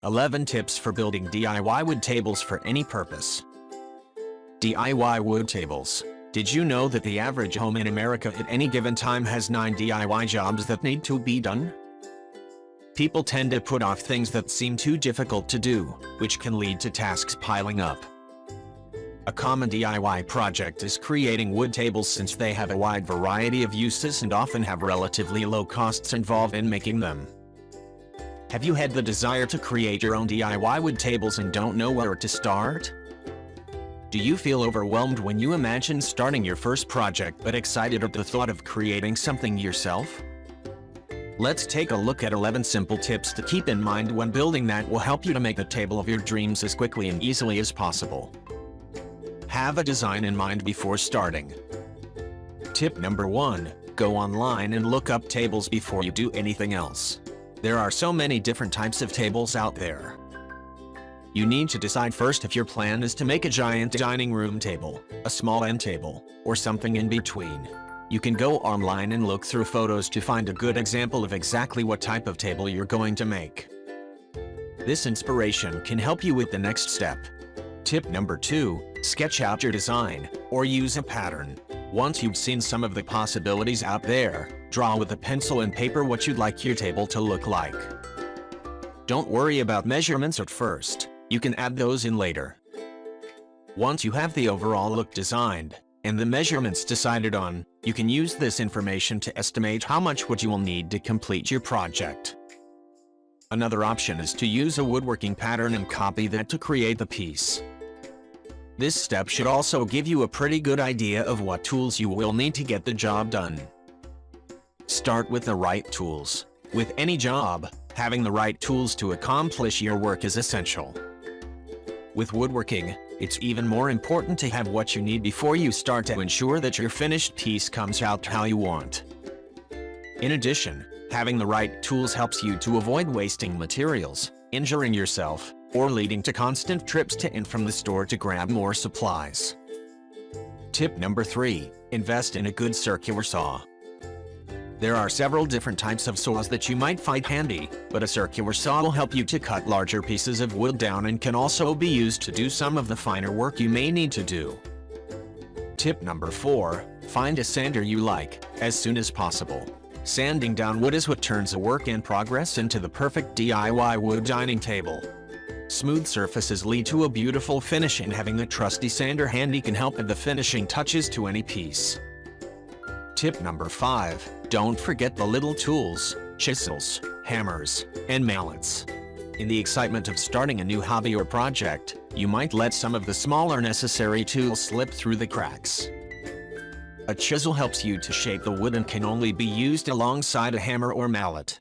11 tips for building DIY wood tables for any purpose. DIY wood tables. Did you know that the average home in America at any given time has 9 DIY jobs that need to be done? People tend to put off things that seem too difficult to do, which can lead to tasks piling up. A common DIY project is creating wood tables, since they have a wide variety of uses and often have relatively low costs involved in making them. Have you had the desire to create your own DIY wood tables and don't know where to start? Do you feel overwhelmed when you imagine starting your first project but excited at the thought of creating something yourself? Let's take a look at 11 simple tips to keep in mind when building that will help you to make the table of your dreams as quickly and easily as possible. Have a design in mind before starting. Tip number 1, go online and look up tables before you do anything else. There are so many different types of tables out there. You need to decide first if your plan is to make a giant dining room table, a small end table, or something in between. You can go online and look through photos to find a good example of exactly what type of table you're going to make. This inspiration can help you with the next step. Tip number 2, sketch out your design, or use a pattern. Once you've seen some of the possibilities out there, draw with a pencil and paper what you'd like your table to look like. Don't worry about measurements at first, you can add those in later. Once you have the overall look designed, and the measurements decided on, you can use this information to estimate how much wood you will need to complete your project. Another option is to use a woodworking pattern and copy that to create the piece. This step should also give you a pretty good idea of what tools you will need to get the job done. Start with the right tools. With any job, having the right tools to accomplish your work is essential. With woodworking, it's even more important to have what you need before you start to ensure that your finished piece comes out how you want. In addition, having the right tools helps you to avoid wasting materials, injuring yourself, or leading to constant trips to and from the store to grab more supplies. Tip number 3, invest in a good circular saw. There are several different types of saws that you might find handy, but a circular saw will help you to cut larger pieces of wood down and can also be used to do some of the finer work you may need to do. Tip number 4, find a sander you like, as soon as possible. Sanding down wood is what turns a work in progress into the perfect DIY wood dining table. Smooth surfaces lead to a beautiful finish, and having the trusty sander handy can help add the finishing touches to any piece. Tip number 5, don't forget the little tools, chisels, hammers, and mallets. In the excitement of starting a new hobby or project, you might let some of the smaller necessary tools slip through the cracks. A chisel helps you to shape the wood and can only be used alongside a hammer or mallet.